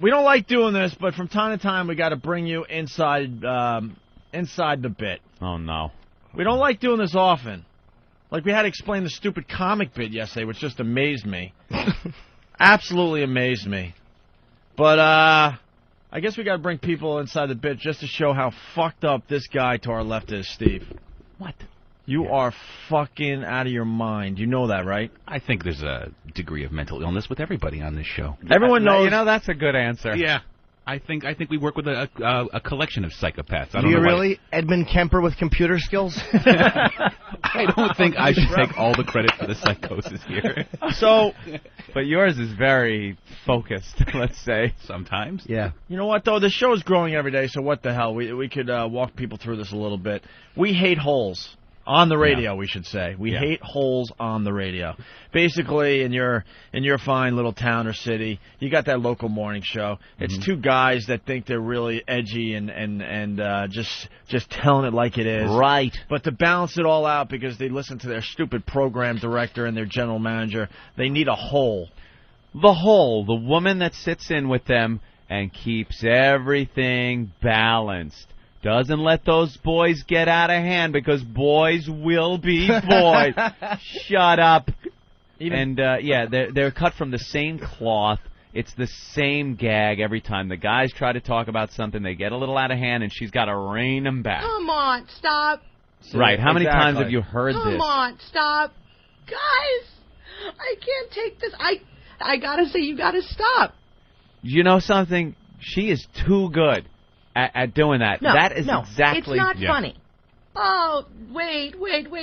We don't like doing this, but from time to time we got to bring you inside the bit. Oh, no. We don't like doing this often. Like, we had to explain the stupid comic bit yesterday, which just amazed me. Absolutely amazed me. But, I guess we got to bring people inside the bit just to show how fucked up this guy to our left is, Steve. What? You are fucking out of your mind. You know that, right? I think there's a degree of mental illness with everybody on this show. Everyone knows. You know, that's a good answer. Yeah. I think we work with a collection of psychopaths. Do you really? Edmund Kemper with computer skills? I don't think I should take all the credit for the psychosis here. So, but yours is very focused, let's say. Sometimes. Yeah. You know what, though? The show's growing every day, so what the hell? We could walk people through this a little bit. We hate holes. On the radio, we should say. We hate holes on the radio. Basically, in your fine little town or city, you got that local morning show. It's two guys that think they're really edgy and just telling it like it is. Right. But to balance it all out, because they listen to their stupid program director and their general manager, they need a hole. The hole, the woman that sits in with them and keeps everything balanced. Doesn't let those boys get out of hand, because boys will be boys. Shut up. They're cut from the same cloth. It's the same gag every time. The guys try to talk about something, they get a little out of hand, and she's got to rein them back. Come on, stop. Right. How many times have you heard this? Come on, stop. Guys, I can't take this. I got to say, you got to stop. You know something? She is too good at doing that. No, that is exactly... it's not funny. Oh, wait.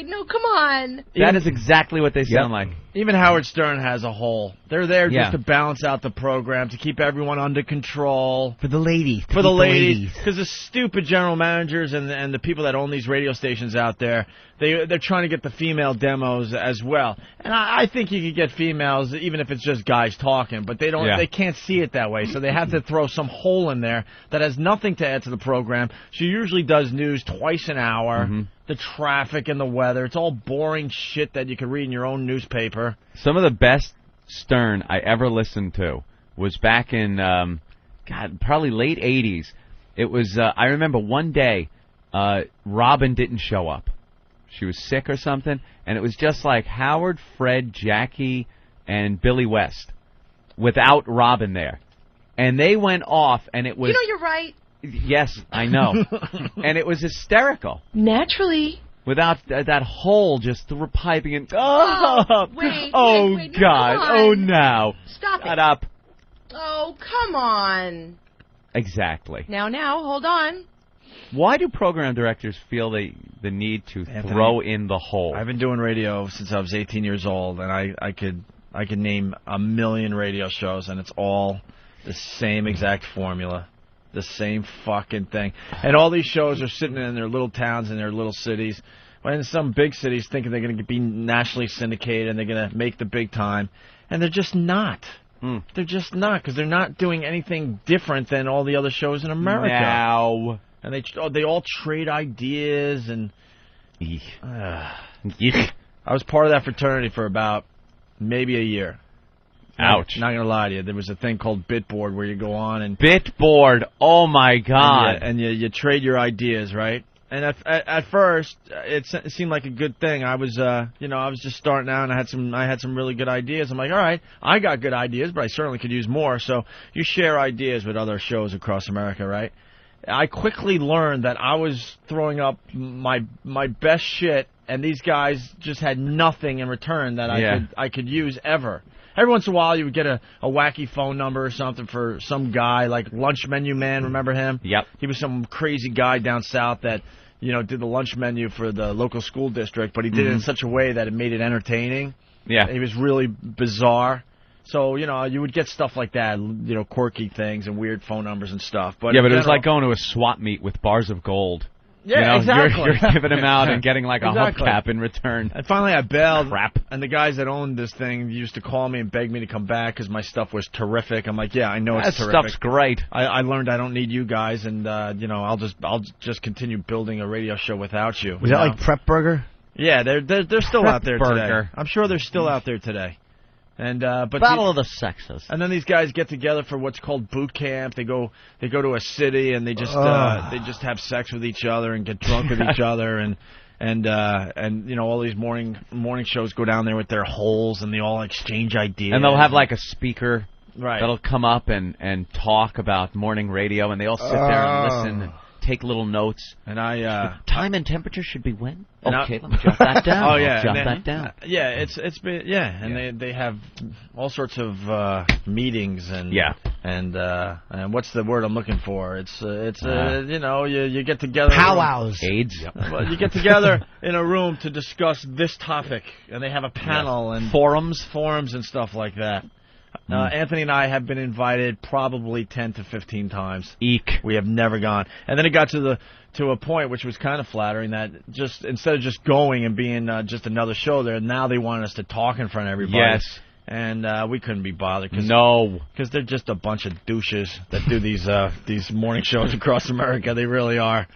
No, come on. That is exactly what they sound like. Even Howard Stern has a hole. They're there just to balance out the program, to keep everyone under control. For the ladies. For the ladies. Because the stupid general managers and the people that own these radio stations out there, they're trying to get the female demos as well. And I think you could get females even if it's just guys talking, but they don't. They can't see it that way, so they have to throw some hole in there that has nothing to add to the program. She usually does news twice an hour. The traffic and the weather. It's all boring shit that you could read in your own newspaper. Some of the best Stern I ever listened to was back in, probably late 80s. It was, I remember one day, Robin didn't show up. She was sick or something, and it was just like Howard, Fred, Jackie, and Billy West without Robin there. And they went off, and it was... You know, you're right. Yes, I know. And it was hysterical. Naturally. Without that hole just piping in. Wait, God. No, oh, no. Stop it. Shut up. Oh, come on. Exactly. Now, hold on. Why do program directors feel the need to throw in the hole? I've been doing radio since I was 18 years old, and I could name a million radio shows, and it's all the same exact formula. The same fucking thing. And all these shows are sitting in their little towns and their little cities. But in some big cities thinking they're going to be nationally syndicated and they're going to make the big time. And they're just not. They're just not, because they're not doing anything different than all the other shows in America. Now. And they all trade ideas and... I was part of that fraternity for about maybe a year. Ouch. Not going to lie to you. There was a thing called Bitboard where you go on and... Bitboard. Oh, my God. And you trade your ideas, right? And at first, it seemed like a good thing. I was, I was just starting out, and I had some really good ideas. I'm like, all right, I got good ideas, but I certainly could use more. So you share ideas with other shows across America, right? I quickly learned that I was throwing up my best shit, and these guys just had nothing in return that I could use ever. Every once in a while, you would get a wacky phone number or something for some guy, like Lunch Menu Man. Remember him? Yep. He was some crazy guy down south that, did the lunch menu for the local school district, but he did it in such a way that it made it entertaining. Yeah. He was really bizarre. So, you would get stuff like that, quirky things and weird phone numbers and stuff. But it was like going to a swap meet with bars of gold. Yeah, exactly. You're giving them out and getting like a hubcap in return. And finally I bailed. Crap. And the guys that owned this thing used to call me and beg me to come back because my stuff was terrific. I'm like, yeah, I know it's terrific. That stuff's great. I learned I don't need you guys, and I'll just continue building a radio show without you. Was that like Prep Burger? Yeah, they're still out there Burger. today. I'm sure they're still out there today. And but Battle of the Sexes. And then these guys get together for what's called boot camp. They go to a city and they just have sex with each other and get drunk with each other and you know, all these morning shows go down there with their holes and they all exchange ideas. And they'll have like a speaker right. that'll come up and talk about morning radio, and they all sit there and listen and take little notes. And time and temperature should be when? And Okay, let me jot that down. Oh yeah, jot that down. Yeah, it's been and they have all sorts of meetings and and what's the word I'm looking for? It's you know, you get together. Powwows. AIDS. Well, you get together in a room to discuss this topic, and they have a panel and forums and stuff like that. Anthony and I have been invited probably 10 to 15 times. Eek. We have never gone. And then it got to a point which was kind of flattering that just instead of just going and being just another show there, now they want us to talk in front of everybody. Yes. And we couldn't be bothered. Because they're just a bunch of douches that do these morning shows across America. They really are.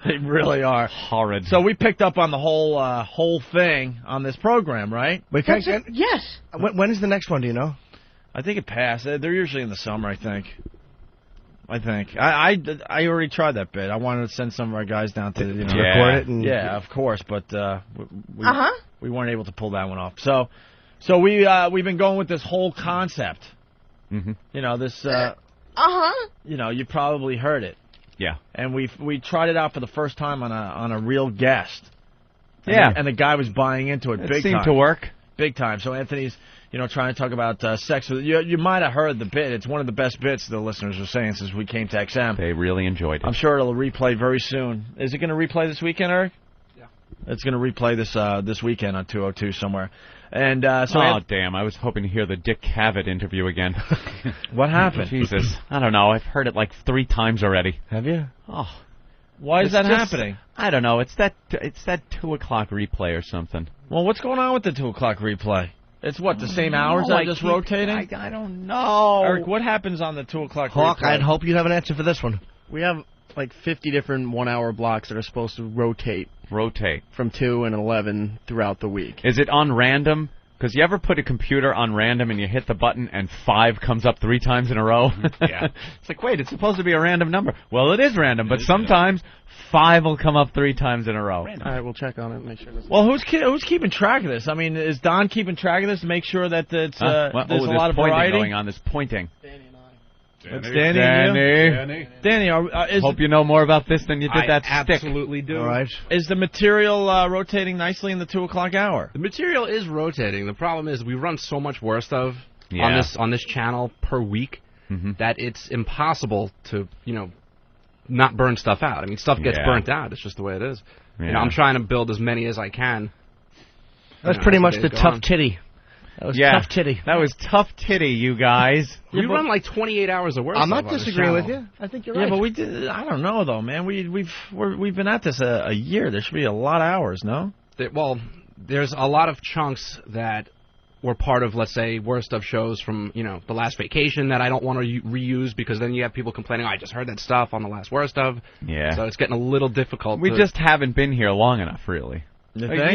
They really are. Horrid. So we picked up on the whole thing on this program, right? Yes. When is the next one, do you know? I think it passed. They're usually in the summer, I think. I already tried that bit. I wanted to send some of our guys down to record it. And of course, but we weren't able to pull that one off. So we've been going with this whole concept. Mm-hmm. You know this. You know, you probably heard it. Yeah. And we tried it out for the first time on a real guest. And the guy was buying into it big time. It seemed to work. Big time. So Anthony's, trying to talk about sex. You might have heard the bit. It's one of the best bits the listeners are saying since we came to XM. They really enjoyed it. I'm sure it'll replay very soon. Is it going to replay this weekend, Eric? Yeah. It's going to replay this weekend on 202 somewhere. And damn! I was hoping to hear the Dick Cavett interview again. What happened? Jesus, I don't know. I've heard it like 3 times already. Have you? Oh, why is that happening? I don't know. It's that 2 o'clock replay or something. Well, what's going on with the 2 o'clock replay? It's what, the same hours that are just rotating? I don't know. Eric, what happens on the 2 o'clock Hawk, replay? I'd hope you'd have an answer for this one. We have like 50 different 1-hour blocks that are supposed to rotate from 2 and 11 throughout the week. Is it on random? Because you ever put a computer on random and you hit the button and 5 comes up 3 times in a row? Yeah. It's like, wait, it's supposed to be a random number. Well, it is random, but sometimes 5 will come up 3 times in a row. All right, we'll check on it and make sure. Well, who's keeping track of this? I mean, is Don keeping track of this to make sure that there's a lot of variety going on? There's pointing. Danny and I. It's Danny and you? Danny, hope you know more about this than you did that stick. Absolutely do. All right. Is the material rotating nicely in the 2 o'clock hour? The material is rotating. The problem is we run so much worst of on this channel per week that it's impossible to not burn stuff out. I mean, stuff gets burnt out. It's just the way it is. Yeah. I'm trying to build as many as I can. That's pretty much the tough titty. That was tough titty. That was tough titty, you guys. We run like 28 hours of work. I'm not disagreeing with you. I think you're right. Yeah, but we did. I don't know though, man. We've been at this a year. There should be a lot of hours, no? Well, there's a lot of chunks that were part of, let's say, worst of shows from the last vacation that I don't want to reuse because then you have people complaining, I just heard that stuff on the last worst of. Yeah. So it's getting a little difficult. We just haven't been here long enough, really. You A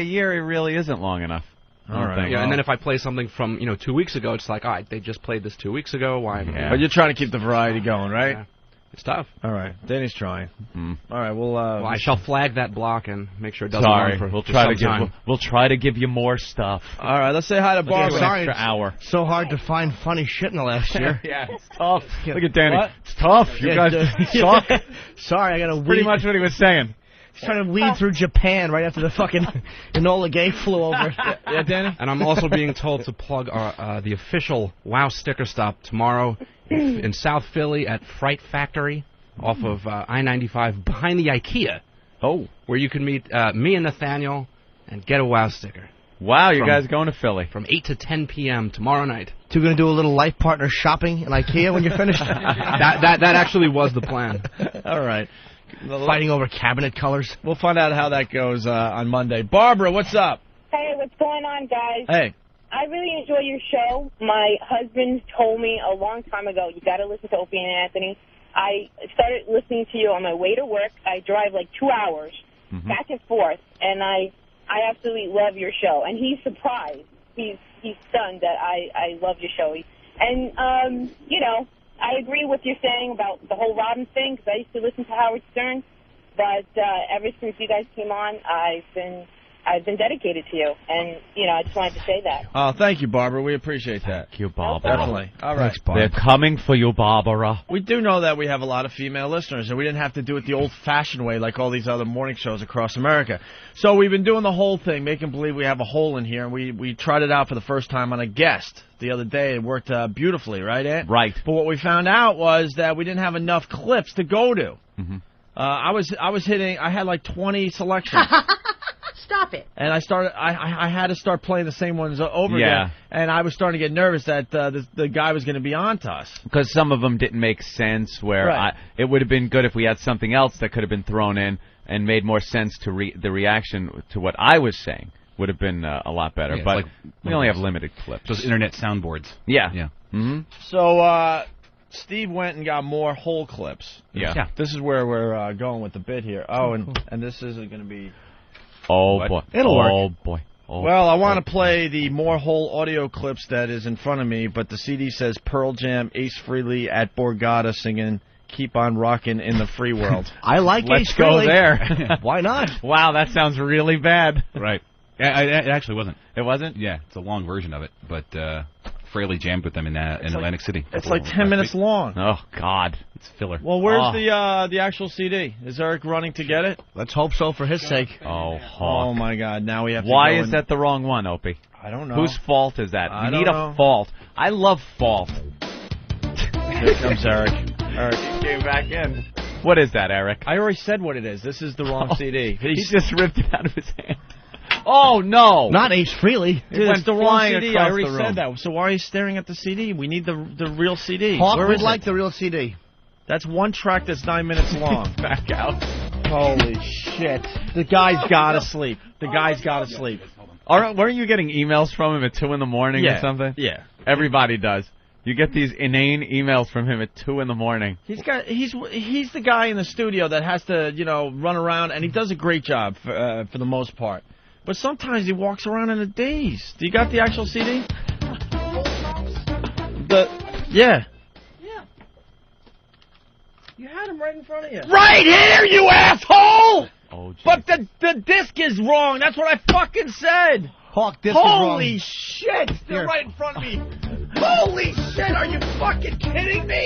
year. It really isn't long enough. All right. Yeah, and then if I play something from 2 weeks ago, it's like, all right, they just played this 2 weeks ago. Why? Yeah. But you're trying to keep the variety going, right? Yeah. It's tough. All right. Danny's trying. All right. Well, I shall flag that block and make sure it doesn't Sorry, run for we'll try to give you more stuff. All right. Let's say hi to Barbara. Sorry, extra hour. So hard to find funny shit in the last year. Yeah, it's tough. Look at Danny. What? It's tough. You guys suck. Sorry, I got to weed. Pretty much what he was saying. He's trying to weed through Japan right after the fucking Enola Gay flew over. Yeah, Danny? And I'm also being told to plug the official WoW sticker stop tomorrow in South Philly at Fright Factory off of I-95 behind the IKEA. Oh. Where you can meet me and Nathaniel and get a WoW sticker. Wow, you guys going to Philly. From 8 to 10 p.m. tomorrow night. So you're going to do a little life partner shopping in IKEA when you're finished? that actually was the plan. All right. Fighting over cabinet colors. We'll find out how that goes on Monday. Barbara, what's up? Hey, what's going on, guys? Hey. I really enjoy your show. My husband told me a long time ago, you got to listen to Opie and Anthony. I started listening to you on my way to work. I drive like 2 hours back and forth, and I absolutely love your show. And he's surprised he's stunned that I love your show. And, you know, I agree with you saying about the whole Robin thing, because I used to listen to Howard Stern, but ever since you guys came on, I've been dedicated to you, and, you know, I just wanted to say that. Oh, thank you, Barbara. We appreciate that. Thank you, Barbara. Definitely. All right. Thanks, They're coming for you, Barbara. We do know that we have a lot of female listeners, and we didn't have to do it the old-fashioned way like all these other morning shows across America. So we've been doing the whole thing, making believe we have a hole in here, and we tried it out for the first time on a guest the other day. It worked beautifully, right, Ed? Right. But what we found out was that we didn't have enough clips to go to. Mm-hmm. I had like 20 selections. Stop it. And I had to start playing the same ones over again. And I was starting to get nervous that the guy was going to be on to us. Because some of them didn't make sense, where it would have been good if we had something else that could have been thrown in and made more sense to the reaction to what I was saying. Would have been a lot better. Yeah, but like we only have limited clips. Those internet soundboards. Yeah. Yeah. Mm-hmm. So, Steve went and got more whole clips. Yeah. This is where we're going with the bit here. Oh, and this isn't going to be... Oh, what? boy. It'll work. Oh, boy. Oh, well, I want to play the more whole audio clips that is in front of me, but the CD says Pearl Jam, Ace Frehley at Borgata singing Keep on Rockin' in the Free World. I like Let's Ace go Frehley. there. Why not? Wow, that sounds really bad. Right. It actually wasn't. It wasn't? Yeah, it's a long version of it, but Fraley jammed with them in Atlantic City. It's like 10 minutes long. Oh, God. It's filler. Well, where's the actual CD? Is Eric running to get it? Let's hope so for his sake. Oh, Hawk. Oh, my God. Now we have to Why go is that the wrong one, Opie? I don't know. Whose fault is that? I We don't need know. a fault. I love fault. Here comes Eric. Eric, He came back in. What is that, Eric? I already said what it is. This is the wrong CD. He just ripped it out of his hand. Oh, no. Not Ace Frehley. Dude, went it's the wrong flying CD. across I already the room. said that. So why are you staring at the CD? We need the real CD. Hawk Where would is it? like the real CD. That's one track that's 9 minutes long. Back out. Holy shit. The guy's got to sleep. The guy's got to sleep. Weren't you getting emails from him at 2 in the morning or something? Yeah. Everybody does. You get these inane emails from him at 2 in the morning. He's the guy in the studio that has to, run around, and he does a great job for the most part. But sometimes he walks around in a daze. Do you got the actual CD? Yeah. You had him right in front of you. Right here, you asshole! Oh, geez. But the disc is wrong. That's what I fucking said. Hawk, disc Holy is shit! They're Here. right in front of me. Holy shit! Are you fucking kidding me?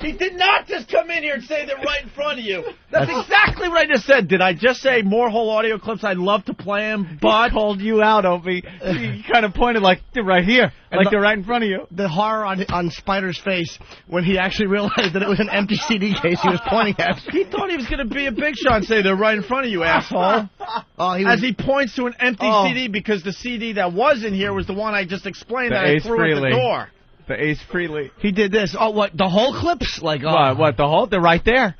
He did not just come in here and say they're right in front of you. That's exactly what I just said. Did I just say more whole audio clips? I'd love to play them, but... He called you out, Opie. He kind of pointed like, they're right here. Like they're right in front of you. The horror on Spider's face when he actually realized that it was an empty CD case he was pointing at. He thought he was going to be a big shot and say they're right in front of you, asshole. As he points to an empty CD because the CD that was in here was the one I just explained that I threw at the door. The Ace Frehley. He did this. Oh, what? The whole clips? Like, What, the whole? They're right there.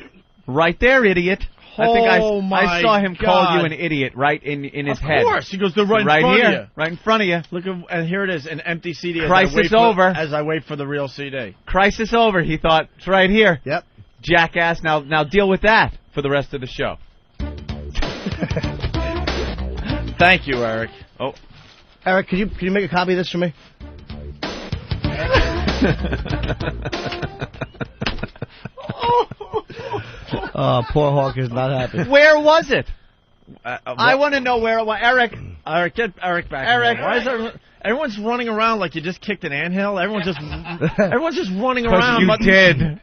Right there, idiot. I think I saw him call you an idiot right in his head. Of course. He goes, they're right in front here, of you. right in front of you. Look, and here it is, an empty CD. Crisis over. As I wait for the real CD. Crisis over. He thought, it's right here. Yep. Jackass, now deal with that for the rest of the show. Thank you, Eric. Oh, Eric, could you make a copy of this for me? Poor Hawk is not happy. where was it? I want to know where it was. Eric, get Eric back. Eric. Why is everyone's running around like you just kicked an anthill? Everyone's just running around. You did.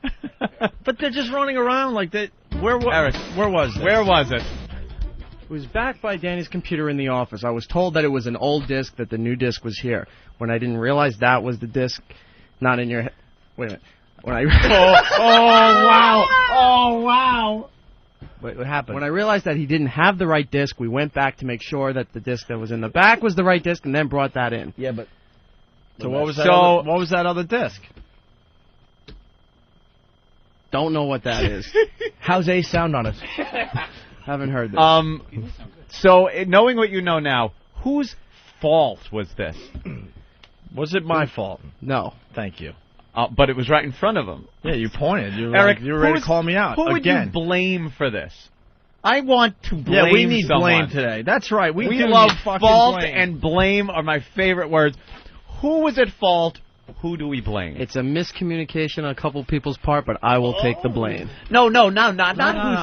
But they're just running around like that. Eric, where was this? Where was it? It was back by Danny's computer in the office. I was told that it was an old disc, that the new disc was here. When I didn't realize that was the disc, not in your head. Wait a minute. When I Oh, wow. What happened? When I realized that he didn't have the right disc, we went back to make sure that the disc that was in the back was the right disc, and then brought that in. Yeah, but... So what was that other disc? Don't know what that is. How's Ace sound on it? Haven't heard this. So, knowing what you know now, whose fault was this? Was it my fault? No. Thank you. But it was right in front of him. Yeah, you pointed. You were Eric, you were ready to call me out Who would again. you blame for this? I want to blame Yeah, we need someone. blame today. That's right. We do love need fucking fault blame. and blame are my favorite words. Who was at fault? Who do we blame? It's a miscommunication on a couple people's part, but I will take the blame. No, not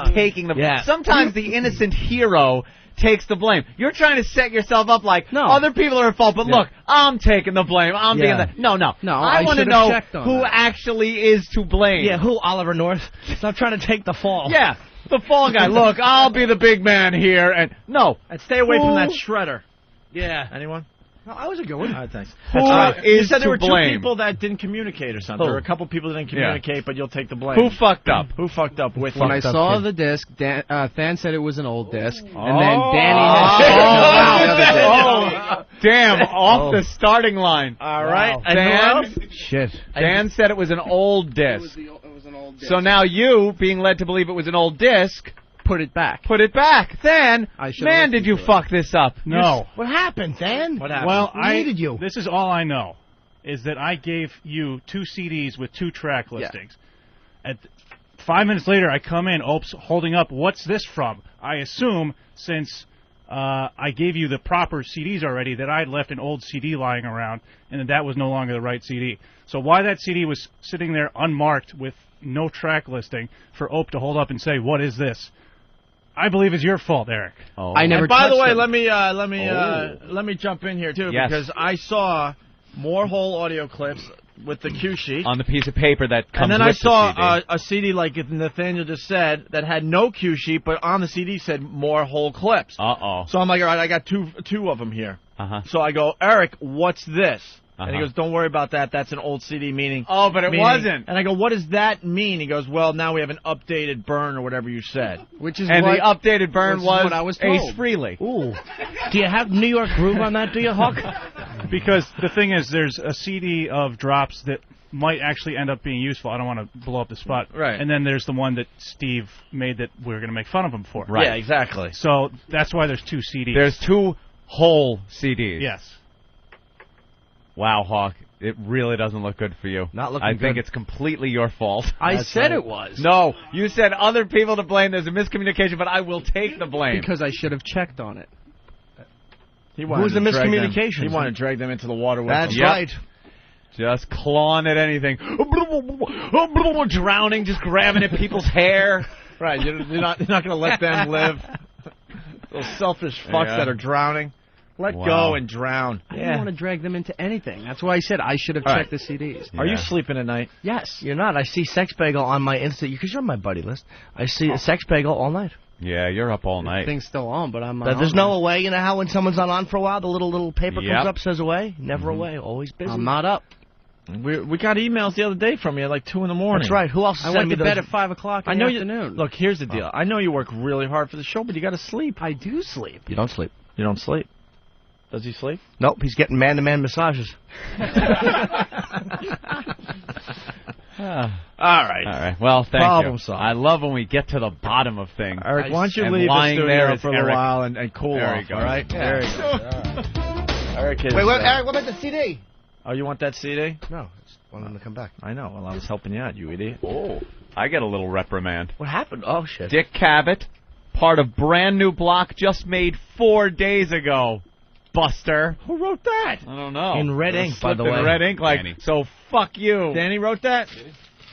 who's taking the blame. Yeah. Sometimes the innocent hero takes the blame. You're trying to set yourself up like other people are at fault, but look, I'm taking the blame. I'm being the... No. I want to know who actually is to blame. Yeah, who, Oliver North? Stop trying to take the fall. Yeah, the fall guy. Look, I'll be the big man here. And stay away from that shredder. Yeah. Anyone? No, I was a good one. All right, thanks. Who That's right. is You said there to were blame? 2 people that didn't communicate or something. Who? There were a couple people that didn't communicate, but you'll take the blame. Who fucked up? Who fucked up with When I fucked up saw kid? the disc, Than said it was an old disc, and Oh. then Danny had Oh, damn, off the starting line. All right. Wow. And who else? Shit. Dan said it was an old disc. It was an old disc. So now you, being led to believe it was an old disc, put it back. put it back. Then, I should've man, did listened you to it. fuck this up. No. What happened, Dan? What happened? Well, We needed you. This is all I know, is that I gave you 2 CDs with 2 track listings. At 5 minutes later, I come in, Opes holding up, what's this from? I assume, since I gave you the proper CDs already, that I had left an old CD lying around, and that was no longer the right CD. So why that CD was sitting there unmarked with no track listing for Ope to hold up and say, what is this? I believe it's your fault, Eric. Oh. I never. And by the touched way, it. let me jump in here too, Yes. because I saw more whole audio clips with the cue sheet. On the piece of paper that comes And then with I saw the CD. a CD like Nathaniel just said that had no cue sheet, but on the CD said more whole clips. Uh-oh. So I'm like, all right, I got two of them here. Uh-huh. So I go, Eric, what's this? And he Uh-huh. goes, don't worry about that. That's an old CD meaning. Oh, but it wasn't. And I go, what does that mean? He goes, well, now we have an updated burn or whatever you said. Which is And what, the updated burn which is was, what I was Ace told. Frehley. Ooh. Do you have New York groove on that, do you, Hawk? Because the thing is, there's a CD of drops that might actually end up being useful. I don't want to blow up the spot. Right. And then there's the one that Steve made that we're going to make fun of him for. Right. Yeah, exactly. So that's why there's 2 CDs. There's 2 whole CDs. Yes. Wow, Hawk. It really doesn't look good for you. Not looking I think good. it's completely your fault. I said it was. No, you said other people to blame. There's a miscommunication, but I will take the blame. Because I should have checked on it. He wanted Who's to the drag them- miscommunication? He wanted to drag them into the water with That's him. Yep. right. Just clawing at anything. Drowning, just grabbing at people's hair. Right, you're not going to let them live. Those selfish fucks Yeah. that are drowning. Let Wow. go and drown. I didn't want to drag them into anything. That's why I said I should have All checked right. the CDs. Are you Yeah. sleeping at night? Yes. You're not. I see Sex Bagel on my Insta, because you're on my buddy list. I see Sex Bagel all night. Yeah, you're up all night. Thing's still on, but I'm. There's no away. You know how when someone's not on for a while, the little paper Yep. comes up, says away? Never away. Always busy. I'm not up. We got emails the other day from you at like 2 in the morning. That's right. Who else I sent went me to bed those? at 5 o'clock in I know the you. afternoon. Look, here's the deal. I know you work really hard for the show, but you got to sleep. I do sleep. You don't sleep. You don't sleep. Does he sleep? Nope, he's getting man-to-man massages. All right. All right. Well, thank Problem you. solved. I love when we get to the bottom of things. Eric, why don't you And leave the lying studio there is for a little Eric. while and cool There off, he goes. all right? Yeah. There you go. Eric is, Eric, what about the CD? Oh, you want that CD? No, I just want him to come back. I know. Well, I was helping you out, you idiot. Oh, I get a little reprimand. What happened? Oh, shit. Dick Cavett, part of brand new block just made 4 days ago. Buster. Who wrote that? I don't know. In red ink, by the Slipped in way. red ink, like, Danny. so fuck you. Danny wrote that?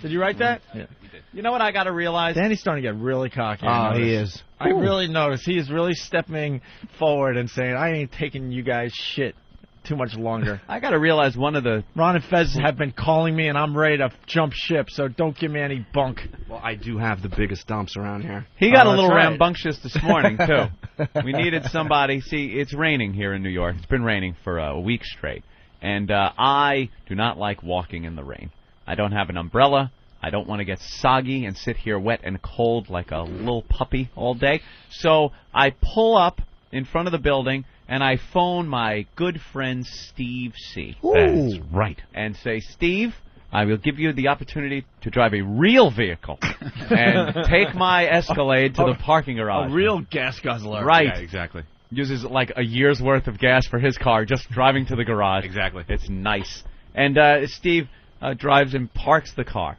Did you write that? Yeah. You know what I got to realize? Danny's starting to get really cocky. Oh, he is. I really noticed. He is really stepping forward and saying, I ain't taking you guys shit too much longer. I got to realize one of the... Ron and Fez have been calling me, and I'm ready to jump ship, so don't give me any bunk. Well, I do have the biggest dumps around here. He got Oh, a little that's right. rambunctious this morning, too. We needed somebody. See, it's raining here in New York. It's been raining for a week straight. And I do not like walking in the rain. I don't have an umbrella. I don't want to get soggy and sit here wet and cold like a little puppy all day. So I pull up in front of the building, and I phone my good friend Steve C. That's right. And say, Steve, I will give you the opportunity to drive a real vehicle and take my Escalade to the parking garage. A real gas guzzler. Right. Yeah, exactly. Uses like a year's worth of gas for his car just driving to the garage. Exactly. It's nice. And Steve drives and parks the car.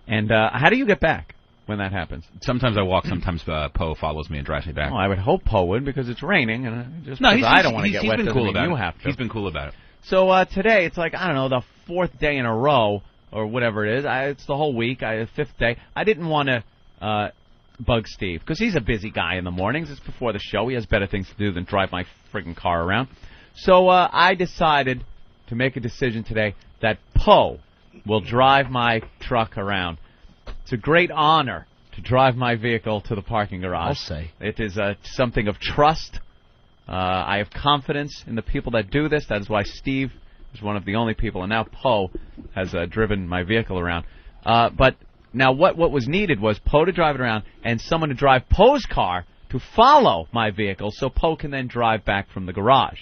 And how do you get back? when that happens? Sometimes I walk. Sometimes Poe follows me and drives me back. Well, I would hope Poe would because it's raining, and just No, because I don't want to he's get wet been doesn't cool mean about you it. have to. He's been cool about it. So today, it's like, I don't know, the 4th day in a row, or whatever it is. It's the whole week, 5th day. I didn't want to bug Steve, because he's a busy guy in the mornings. It's before the show. He has better things to do than drive my friggin' car around. So I decided to make a decision today that Poe will drive my truck around. It's a great honor to drive my vehicle to the parking garage. I'll say. It is something of trust. I have confidence in the people that do this. That is why Steve is one of the only people, and now Poe has driven my vehicle around. But now what was needed was Poe to drive it around and someone to drive Poe's car to follow my vehicle so Poe can then drive back from the garage.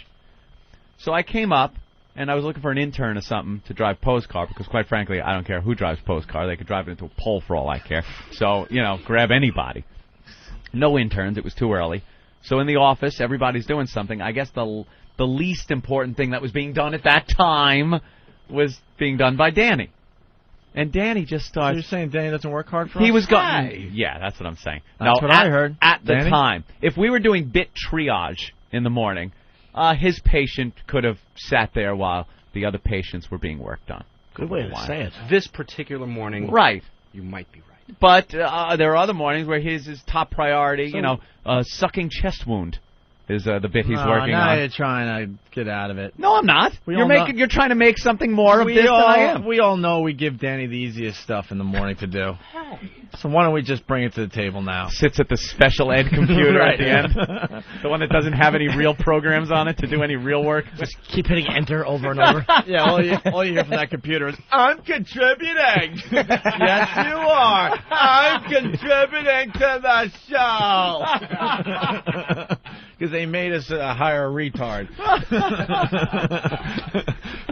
So I came up, and I was looking for an intern or something to drive Poe's car because, quite frankly, I don't care who drives Poe's car. They could drive it into a pole for all I care. So, grab anybody. No interns. It was too early. So in the office, everybody's doing something. I guess the least important thing that was being done at that time was being done by Danny. And Danny just starts... So you're saying Danny doesn't work hard for us? He was going... Yeah, that's what I'm saying. That's what I heard. At the Danny? time, if we were doing bit triage in the morning, his patient could have sat there while the other patients were being worked on. Good way to say it. This particular morning, right. You might be right. But there are other mornings where his top priority, sucking chest wound is the bit he's working now on. You're trying to get out of it. No, I'm not. You're trying to make something more of this than I am. We all know we give Danny the easiest stuff in the morning to do. So why don't we just bring it to the table now? Sits at the special ed computer Right. at the end. The one that doesn't have any real programs on it to do any real work. Just keep hitting enter over and over. Yeah, all you hear from that computer is, I'm contributing. Yes, you are. I'm contributing to the show. Because they made us hire a retard.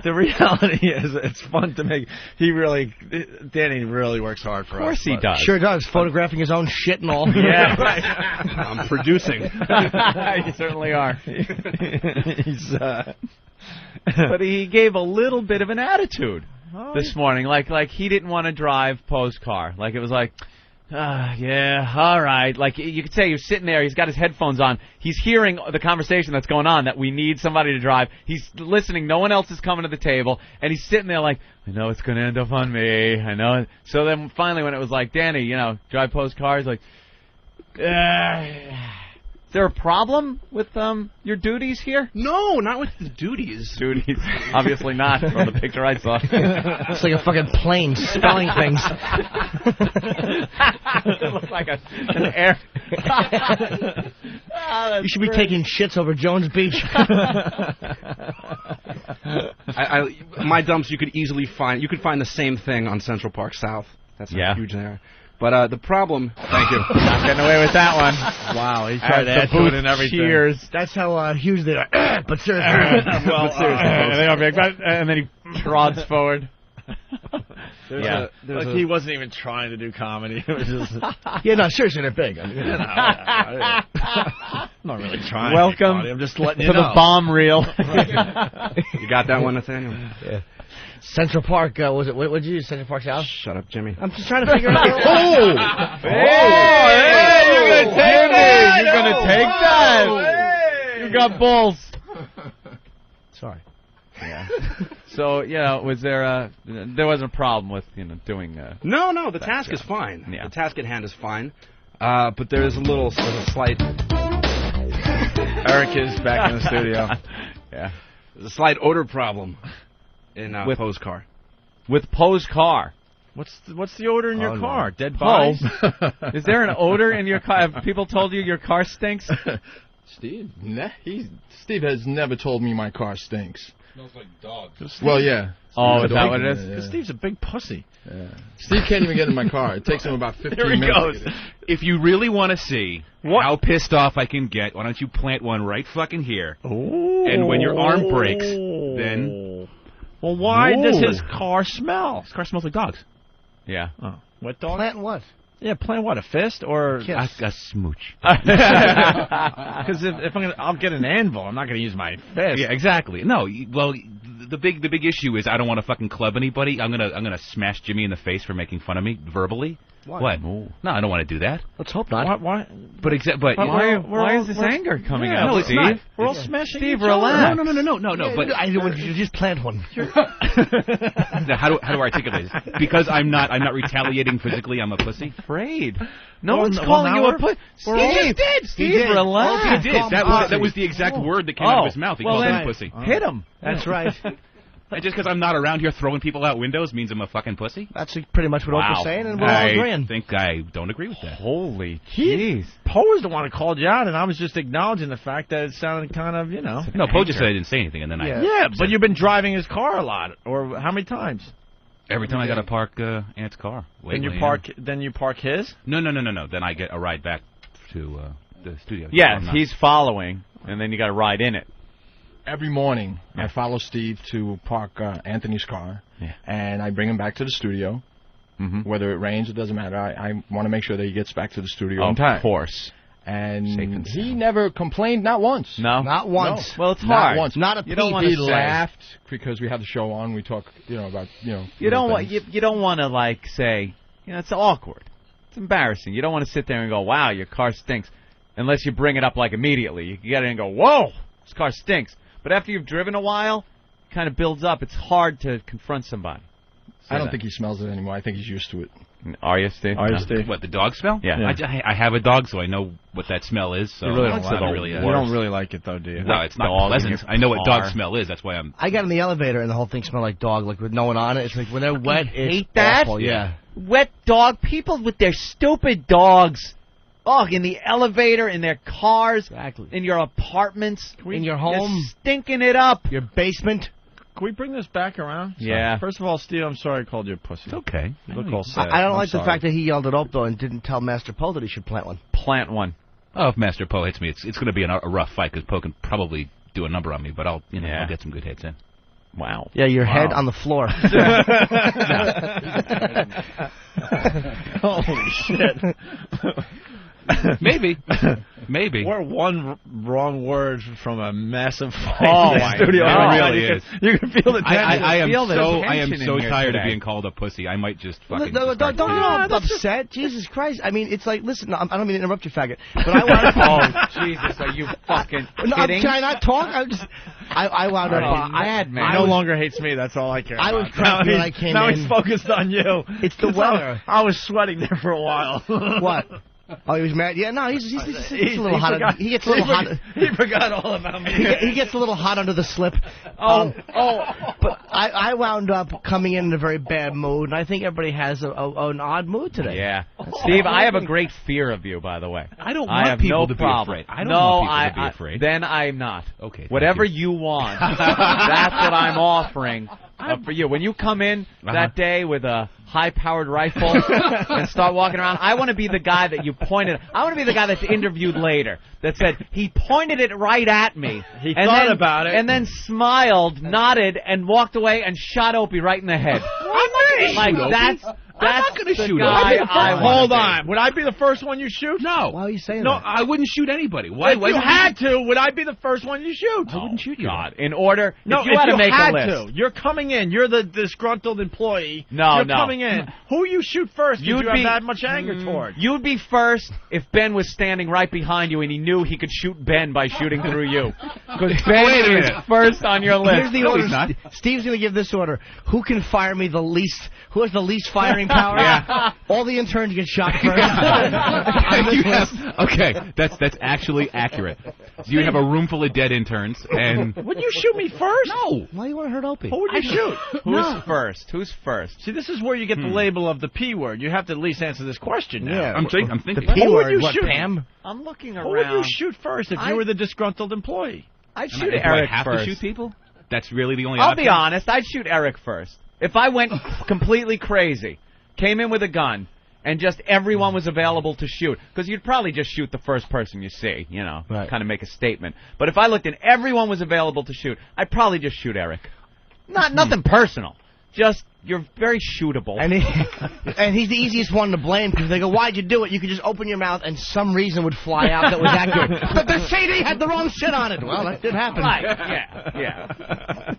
The reality is, it's fun to make. Danny really works hard for us. Of course he does. Sure does. Photographing his own shit and all. Yeah, right. I'm producing. You certainly are. He's, but he gave a little bit of an attitude this morning, like he didn't want to drive Poe's car. Like it was like, yeah, all right. Like you could say he was sitting there, he's got his headphones on, he's hearing the conversation that's going on, that we need somebody to drive. He's listening, no one else is coming to the table, and he's sitting there like, I know it's going to end up on me, I know. So then finally when it was like, Danny, drive Poe's car, he's like, is there a problem with your duties here? No, not with the duties. Duties. Obviously not from the picture I saw. It's like a fucking plane spelling things. It looks like an air. You should be taking shits over Jones Beach. My dumps, you could easily find. You could find the same thing on Central Park South. That's how huge they are. But the problem... Thank you. Not getting away with that one. Wow, he tried to add to it and everything. Cheers. That's how huge they are. But seriously. They are big. And then he trods forward. He wasn't even trying to do comedy. It was just... Yeah, no, seriously, they're big. I'm not really trying Welcome to be funny. I'm just letting you know. the bomb reel. You got that one, Nathaniel? Yeah. Central Park, was it? What did you use? Central Park South? Shut up, Jimmy. I'm just trying to figure out. Hey, you're going to take that? You're going to take that? You got balls. Sorry. Yeah. So, was there there wasn't a problem with, doing... No, the task is fine. Yeah. The task at hand is fine. But there's a slight... Eric is back in the studio. Yeah. There's a slight odor problem in Poe's car. With Poe's car? What's the odor in your car? Dead Poe? bodies? Is there an odor in your car? Have people told you your car stinks? Steve? Nah, Steve has never told me my car stinks. Smells like dogs. Well, yeah. Oh, is that what it is? Yeah. Steve's a big pussy. Yeah. Steve can't even get in my car. It takes him about 15 Here he minutes. goes. If you really want to see how pissed off I can get, why don't you plant one right fucking here? Ooh. And when your arm breaks, then... Well, why does his car smell? His car smells like dogs. Yeah. Oh. Wet dog? Plant what? Yeah, plant what? A fist or A smooch. Because if I'll get an anvil. I'm not going to use my fist. Yeah, exactly. No, the big issue is I don't want to fucking club anybody. I'm gonna smash Jimmy in the face for making fun of me verbally. What? No, I don't want to do that. Let's hope not. Why? But why is this anger coming out? No, it's Steve? not. We're all smashing Steve, each other. relax. No. But you just plant one. now, how do I articulate this? Because I'm not retaliating physically. I'm a pussy. Afraid. No one's calling you a pussy. He just did. Steve, relax. He did. That was the exact word that came out of his mouth. He called him pussy. Hit him. That's right. And just because I'm not around here throwing people out windows means I'm a fucking pussy? That's pretty much what Oak was saying, and we're all agreeing. I think I don't agree with that. Holy jeez. Poe was the one who called you out, and I was just acknowledging the fact that it sounded kind of, No, Poe just said I didn't say anything, and then Yeah, but you've been driving his car a lot, or how many times? Every time I got to park Aunt's car. Then you park his? No. Then I get a ride back to the studio. Yes, he's following, and then you got to ride in it. Every morning, I follow Steve to park Anthony's car, and I bring him back to the studio. Mm-hmm. Whether it rains, it doesn't matter. I want to make sure that he gets back to the studio on time. Of course. And he never complained, not once. No? Not once. No. Well, it's not hard. Once. Not a peep. He laughed because we had the show on. We talk, about, You don't want to, say, it's awkward. It's embarrassing. You don't want to sit there and go, wow, your car stinks. Unless you bring it up, immediately. You get it and go, whoa, this car stinks. But after you've driven a while, it kind of builds up. It's hard to confront somebody. I don't think he smells it anymore. I think he's used to it. Are you, Steve? What, the dog smell? Yeah. I have a dog, so I know what that smell is. So you really don't really like it, though, do you? No, it's not pleasant. I know what dog smell is. That's why I got in the elevator, and the whole thing smelled like dog, with no one on it. It's like when they're wet, hate that? Awful, yeah. Wet dog. People with their stupid dogs. Oh, in the elevator, in their cars, in your apartments, in your home, you're stinking it up. Your basement. Can we bring this back around? Yeah. First of all, Steve, I'm sorry I called you a pussy. It's okay. You look all sad. I don't like the fact that he yelled at Ope, though, and didn't tell Master Poe that he should plant one. Plant one. Oh, if Master Poe hits me, it's going to be a rough fight, because Poe can probably do a number on me, but I'll get some good hits in. Wow. Yeah, your head on the floor. Holy shit. Maybe. We're one wrong word from a massive fight in the studio. It really is. You can feel the tension. I am so tired of being called a pussy. I might just fucking... Don't get all upset. Jesus Christ. I mean, it's like, listen, I don't mean to interrupt you, faggot, but I wound up... Oh, Jesus, are you fucking kidding? kidding? Can I not talk? I wound up... mad, man. He no longer hates me. That's all I care about. I was crying when I came in. Now he's focused on you. It's the weather. I was sweating there for a while. What? Oh, he was mad? Yeah, no, he's a little hot. He gets a little hot. He forgot all about me. He gets a little hot under the slip. But I wound up coming in a very bad mood, and I think everybody has an odd mood today. Yeah. Steve, I have a great fear of you, by the way. I don't want people to be afraid. I don't want people to be afraid. Then I'm not. Okay. Whatever you want, that's what I'm offering. For you. When you come in that day with a high-powered rifle and start walking around, I want to be the guy that you pointed. I want to be the guy that's interviewed later that said he pointed it right at me. He thought about it. And then smiled, nodded, and walked away and shot Opie right in the head. I'm not going to shoot Opie. Hold on. Would I be the first one you shoot? No. Why are you saying that? No, I wouldn't shoot anybody. Why? If you had to, would I be the first one you shoot? I wouldn't shoot you. God. In order, no, if you had to make a list. You're coming in. You're the disgruntled employee. You're coming in. Who you shoot first? You'd you have that much anger toward. You'd be first if Ben was standing right behind you and he knew he could shoot Ben by shooting through you. Because Ben is first on your list. Here's the order. Steve's going to give this order. Who can fire me the least? Who has the least firing power? Yeah. All the interns get shot first. Okay, that's actually accurate. You have a room full of dead interns, and would you shoot me first? No. Why do you want to hurt Opie? Who would you shoot? Who's first? Who's first? See, this is where you get the label of the P word. You have to at least answer this question now. Yeah, I'm thinking. The P who word. Would you what, shoot? Pam? I'm looking around. Who would you shoot first if you were the disgruntled employee? I'd shoot Eric Eric first. Have first. to shoot people? That's really the only I'll option? be honest. I'd shoot Eric first. If I went completely crazy, came in with a gun, and just everyone was available to shoot. Because you'd probably just shoot the first person you see, kind of make a statement. But if I looked and everyone was available to shoot, I'd probably just shoot Eric. Nothing personal. Just, you're very shootable. And he's the easiest one to blame because they go, why'd you do it? You could just open your mouth and some reason would fly out that was accurate. But the CD had the wrong shit on it. Well, that did happen. Right, yeah.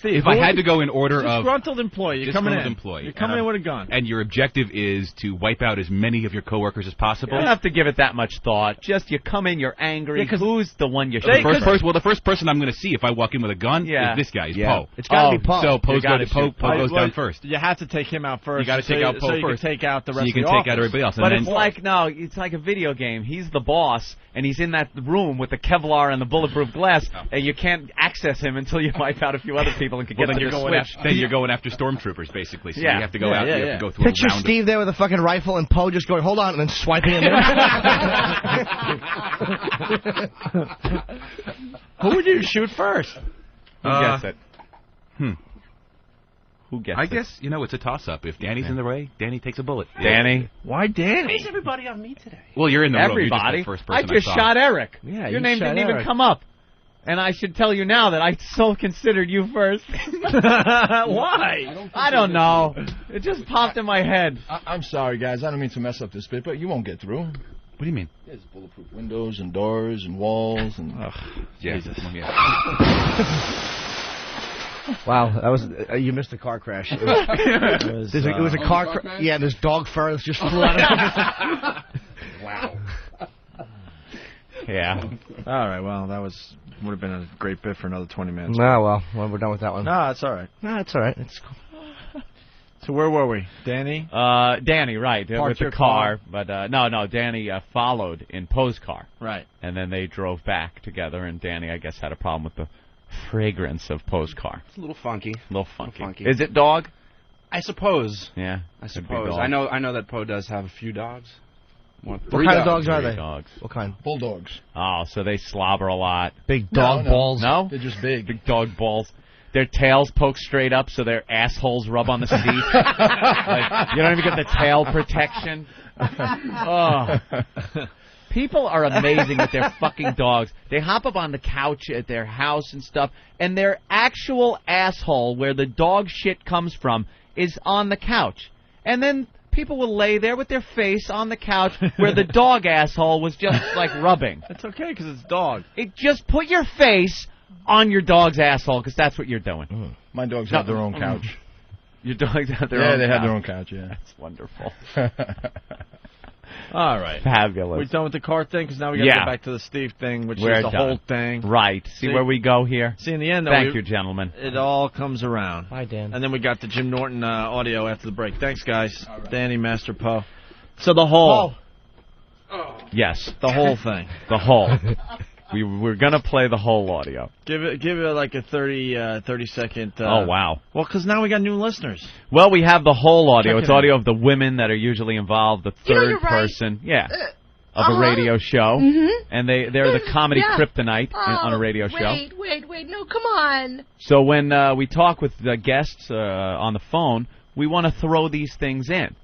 Steve, if I had to go in order of disgruntled employee, you're coming in. Employee, you're coming in with a gun, and your objective is to wipe out as many of your coworkers as possible. You don't have to give it that much thought. Just you come in, you're angry. Who's the one you should? The first person I'm going to see if I walk in with a gun is this guy. He's Poe. It's got to be Poe. So Poe goes down first. You have to take him out first. You got to take out Poe first. So you can take out the rest so you of the can take out everybody else. But it's like a video game. He's the boss, and he's in that room with the Kevlar and the bulletproof glass, and you can't access him until you wipe out a few other people and can get on your switch. Then you're going after stormtroopers, basically. So you have to go out. You have to go through Picture a round Steve there with a fucking rifle and Poe just going, hold on, and then swiping him in. Who would you shoot first? Who gets it? Who gets it? I guess, it's a toss-up. If Danny's in the way, Danny takes a bullet. Danny? Why Danny? Why is everybody on me today? Well, you're in the Everybody. room. You're just the first person I just shot Eric. Yeah, your name didn't even come up. And I should tell you now that I so considered you first. Why? I don't know. It just popped in my head. I'm sorry, guys. I don't mean to mess up this bit, but you won't get through. What do you mean? There's bulletproof windows and doors and walls and... Jesus. Wow, that was you missed a car crash. It was a car crash. Yeah, there's dog fur that just flew out of it. Wow. Yeah. All right. Well, would have been a great bit for another 20 minutes. Well, we're done with that one. No, it's all right. No, it's all right. It's cool. So where were we? Danny? Danny, right, with the car. But no, Danny followed in Poe's car. Right. And then they drove back together, and Danny, I guess, had a problem with the fragrance of Poe's car. It's a little funky. Is it dog? I suppose. Yeah. I suppose. I know that Poe does have a few dogs. What kind of dogs are they? Dogs. What kind? Bulldogs. Oh, so they slobber a lot. Big dog balls? No? They're just big. Big dog balls. Their tails poke straight up so their assholes rub on the seat. You don't even get the tail protection. Oh. People are amazing with their fucking dogs. They hop up on the couch at their house and stuff, and their actual asshole, where the dog shit comes from, is on the couch. And then people will lay there with their face on the couch where the dog asshole was just, rubbing. It's okay, because it's dog. Just put your face on your dog's asshole, because that's what you're doing. My dogs have their own couch. Your dogs have their own couch? Yeah, they have their own couch, yeah. That's wonderful. All right. Fabulous. We're done with the car thing, because now we got to get back to the Steve thing, which is the whole thing. Right. See where we go here? See, in the end, though, thank you, gentlemen. It all comes around. Bye, Dan. And then we got the Jim Norton audio after the break. Thanks, guys. Right. Danny, Master Poe. So the whole. Oh. Yes. The whole thing. The whole. We're going to play the whole audio. Give it like a 30-second... oh, wow. Well, because now we got new listeners. Well, we have the whole audio. It's audio of the women that are usually involved, the third person. Right. Yeah. Of a radio show. Mm-hmm. And they're the comedy kryptonite on a radio show. Wait. No, come on. So when we talk with the guests on the phone, we want to throw these things in.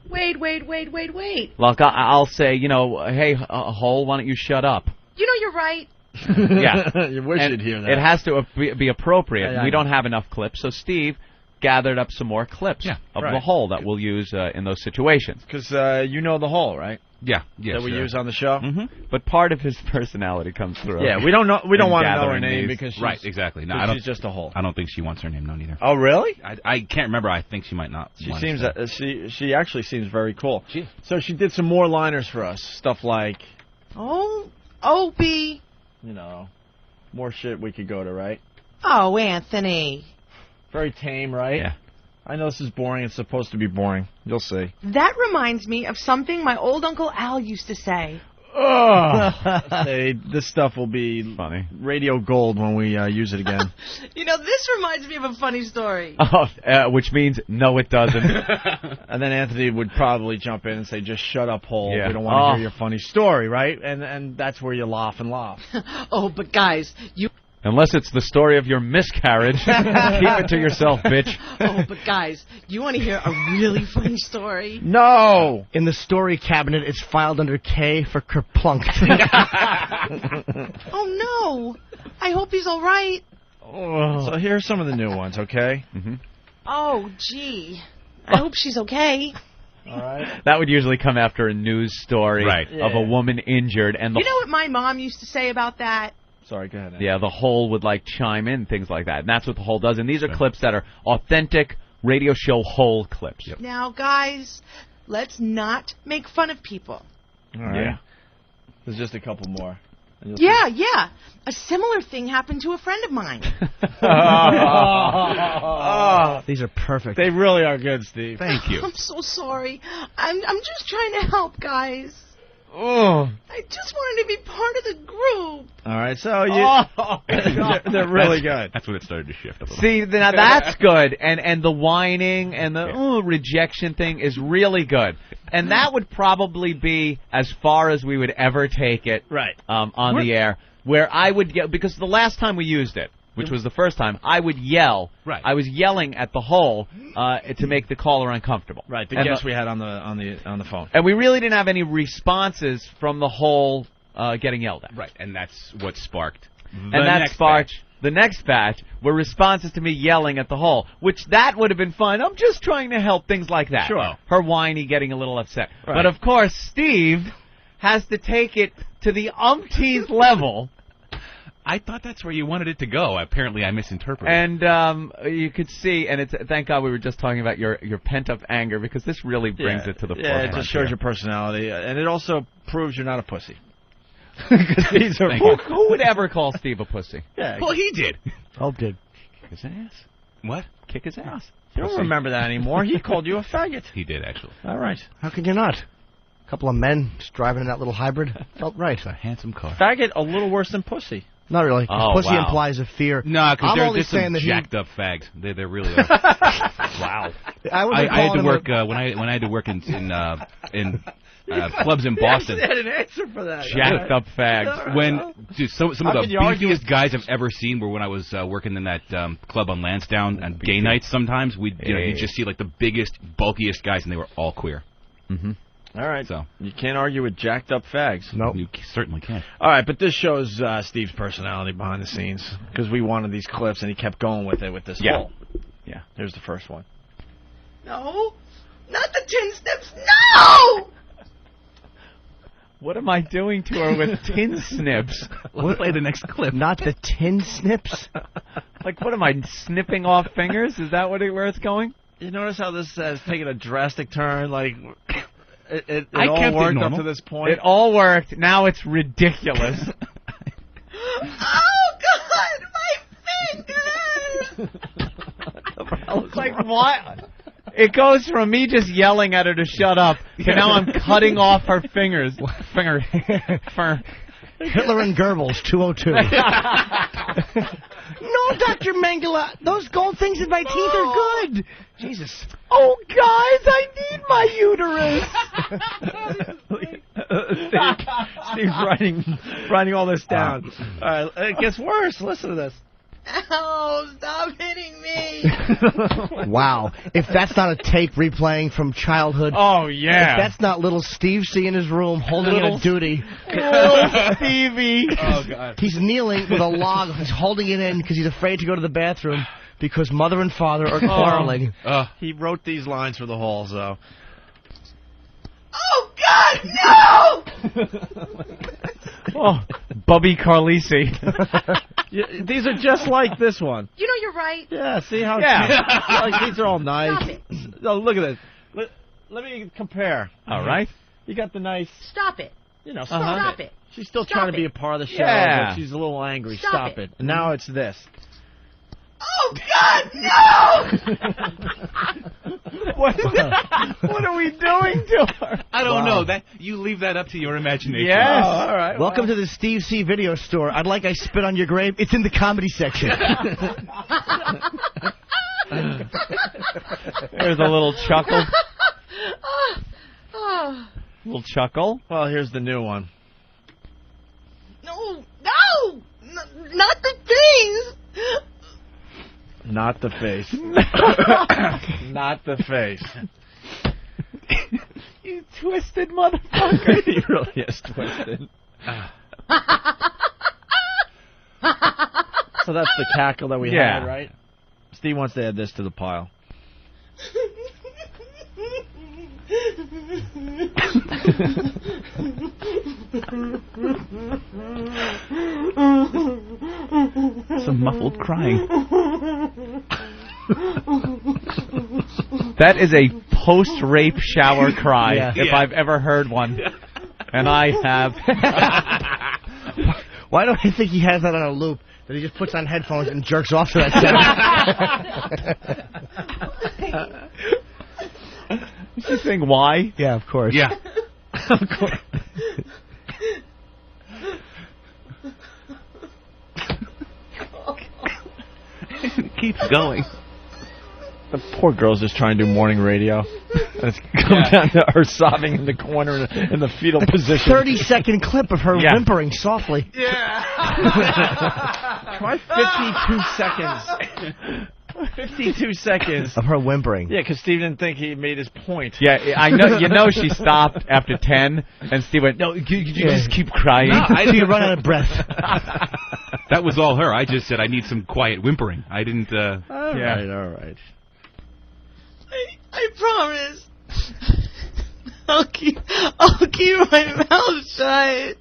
Wait. Like, I'll say, hey, Hole, why don't you shut up? You're right. Yeah. You wish you'd hear that. It has to be appropriate. Yeah, we don't have enough clips, so Steve gathered up some more clips of the whole that we'll use in those situations. Because you know the whole, right? Yeah. That we use on the show. Mm-hmm. But part of his personality comes through. Yeah, we don't want to know her name because she's, right, exactly. No, she's just a hole. I don't think she wants her name known either. Oh, really? I can't remember. I think she might not. She actually seems very cool. So she did some more liners for us. Stuff like, Opie. More shit we could go to, right? Oh, Anthony. Very tame, right? Yeah. I know this is boring. It's supposed to be boring. You'll see. That reminds me of something my old Uncle Al used to say. This stuff will be funny. Radio gold when we use it again. This reminds me of a funny story. Which means no, it doesn't. And then Anthony would probably jump in and say, just shut up, Hole. Yeah. We don't want to hear your funny story, right? And that's where you laugh and laugh. But guys, Unless it's the story of your miscarriage. Keep it to yourself, bitch. But guys, you want to hear a really funny story? No! In the story cabinet, it's filed under K for kerplunk. Oh, no. I hope he's all right. So here are some of the new ones, okay? Mm-hmm. Oh, gee. I hope she's okay. All right. That would usually come after a news story of a woman injured. And you know what my mom used to say about that? Sorry, go ahead. Yeah, the whole would like chime in, things like that. And that's what the whole does. And these are clips that are authentic radio show whole clips. Yep. Now, guys, let's not make fun of people. All right. Yeah. There's just a couple more. Yeah. A similar thing happened to a friend of mine. These are perfect. They really are good, Steve. Thank you. I'm so sorry. I'm just trying to help, guys. Oh. I just wanted to be part of the group. All right, so you they're really good. That's when it started to shift a little. See, now that's good. And the whining and the rejection thing is really good. And that would probably be as far as we would ever take it on the air, where I would get, because the last time we used it, which was the first time, I would yell. Right. I was yelling at the hole to make the caller uncomfortable. Right, the guest we had on the phone. And we really didn't have any responses from the whole getting yelled at. Right, and that's what sparked the next batch were responses to me yelling at the hole, which that would have been fun. I'm just trying to help, things like that. Sure. Her whiny getting a little upset. Right. But, of course, Steve has to take it to the umpteenth level. I thought that's where you wanted it to go. Apparently, I misinterpreted. And you could see, and it's thank God we were just talking about your pent-up anger, because this really brings it to the forefront. Yeah, it just shows your personality, and it also proves you're not a pussy. These are who would ever call Steve a pussy? Yeah. Well, he did. Hope did. Kick his ass. What? Kick his ass. You don't remember that anymore. He called you a faggot. He did, actually. All right. How could you not? A couple of men just driving in that little hybrid. Felt right. It's a handsome car. Faggot, a little worse than pussy. Not really. Oh, Pussy wow. implies a fear. No, because I'm only they're saying some that jacked up fags. They really are. Wow. I had to work when I had to work in clubs in Boston. I had an answer for that. Jacked up fags. When some of the beefiest guys I've ever seen were when I was working in that club on Lansdowne on gay nights. Sometimes you'd just see like the biggest, bulkiest guys, and they were all queer. Mm-hmm. All right. So you can't argue with jacked up fags. Nope. You certainly can't. All right, but this shows Steve's personality behind the scenes, because we wanted these clips, and he kept going with it with this whole. Yeah. Here's the first one. No, not the 10 steps. No! What am I doing to her with tin snips? Let's play the next clip. Not the tin snips? Like, what am I, snipping off fingers? Is that where it's going? You notice how this has taken a drastic turn? Like, it I all kept it worked up normal. to this point. It all worked. Now it's ridiculous. Oh, God, my fingers! It's like, what? It goes from me just yelling at her to shut up to now I'm cutting off her fingers. Hitler and Goebbels, 202. No, Dr. Mengele, those gold things in my teeth are good. Jesus. Oh, guys, I need my uterus. Steve's writing all this down. All right, it gets worse. Listen to this. Ow, stop hitting me. Wow. If that's not a tape replaying from childhood. Oh, yeah. If that's not little Steve C in his room holding a duty. Little Stevie. Oh, God. He's kneeling with a log. He's holding it in because he's afraid to go to the bathroom because mother and father are quarreling. He wrote these lines for the halls, though. Oh, God, no! Oh, Bubby Carlisi. These are just like this one. You know, you're right. Yeah, see how like, these are all nice. Stop it. Oh, look at this. Let me compare. All right. You got the nice, Stop it. Stop it. She's still Stop trying to be it. a part of the show, Yeah. but she's a little angry. Stop it. And now it's this. Oh, God, no! What are we doing to her? I don't know. That you leave that up to your imagination. Yes. Oh, all right. Welcome to the Steve C video store. I'd like I spit on your grave. It's in the comedy section. There's a little chuckle. Oh. Little chuckle. Well, here's the new one. No, not the things. Not the face. Not the face. You twisted motherfucker. He really is twisted. So that's the cackle that we had, right? Steve wants to add this to the pile. some muffled crying. That is a post-rape shower cry, if I've ever heard one. And I have. Why do I think he has that on a loop? That he just puts on headphones and jerks off to that sound. Is she saying why? Yeah, of course. Yeah. Of course. It keeps going. The poor girl's just trying to do morning radio. And it's come down to her sobbing in the corner in the fetal position. 30-second clip of her whimpering softly. Try 52 seconds. 52 seconds. Of her whimpering. Yeah, because Steve didn't think he made his point. Yeah, I know. You know, she stopped after 10, and Steve went, "No, could you just keep crying?" No, I didn't run out of breath. That was all her. I just said I need some quiet whimpering. I didn't. All right. I promise. I'll keep my mouth shut.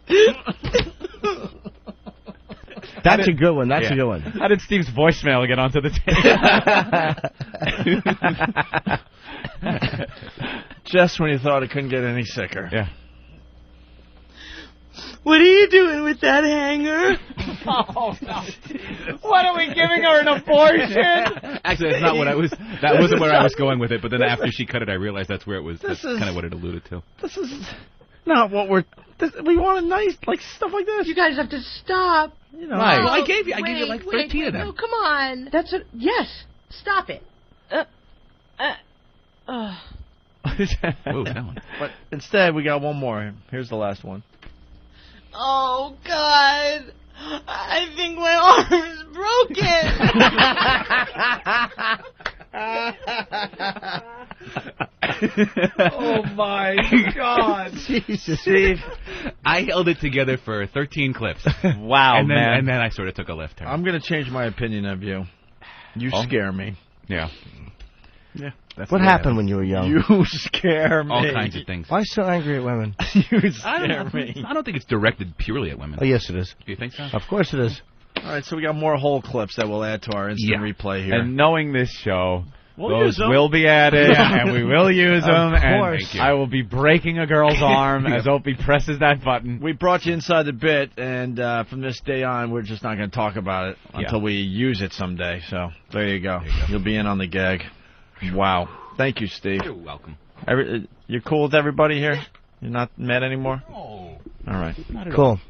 That's a good one. That's a good one. How did Steve's voicemail get onto the tape? Just when you thought it couldn't get any sicker. Yeah. What are you doing with that hanger? Oh, no. What, are we giving her an abortion? Actually, that's not what I was. That wasn't where I was going with it. But then after she cut it, I realized that's where it was. That's kind of what it alluded to. This is not what we want a nice, stuff like this. You guys have to stop. You know. Right. Well, I gave you like 13 of them. No, come on. That's what. Yes. Stop it. Ooh, that one. But instead, we got one more. Here's the last one. Oh, God. I think my arm is broken. Oh, my God. Jesus. Steve. I held it together for 13 clips. Wow, and then, man. And then I sort of took a left turn. I'm going to change my opinion of you. You scare me. Yeah. Yeah. What happened when you were young? You scare me. All kinds of things. Why so angry at women? You scare me. I don't think it's directed purely at women. Oh, yes, it is. Do you think so? Of course it is. All right, so we got more whole clips that we'll add to our instant replay here. And knowing this show, We'll use those them. will be added, and we will use them. course. And I will be breaking a girl's arm as Opie presses that button. We brought you inside the bit, and from this day on, we're just not going to talk about it until we use it someday. So there you go. You'll be in on the gag. Wow. Thank you, Steve. You're welcome. You're cool with everybody here? You're not mad anymore? Oh. All right. Cool.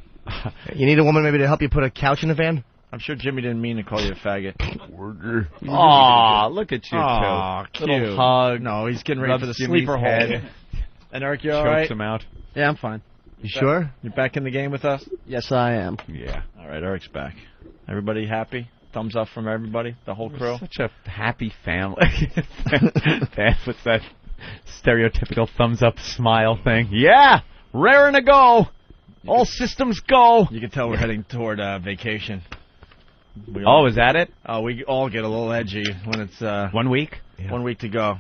You need a woman maybe to help you put a couch in the van? I'm sure Jimmy didn't mean to call you a faggot. Aw, look at you Aw, two. cute. Little hug. No, he's getting ready Rubs for the Jimmy's sleeper head. hold. And Eric, you all Chokes right? him out. Yeah, I'm fine. You sure? You're back in the game with us? Yes, I am. Yeah. All right, Eric's back. Everybody happy? Thumbs up from everybody? The whole crew? Such a happy family. What's that stereotypical thumbs up smile thing? Yeah! Raring to go! All systems go! You can tell we're heading toward vacation. Oh, is that it? We all get a little edgy when it's 1 week? 1 week to go.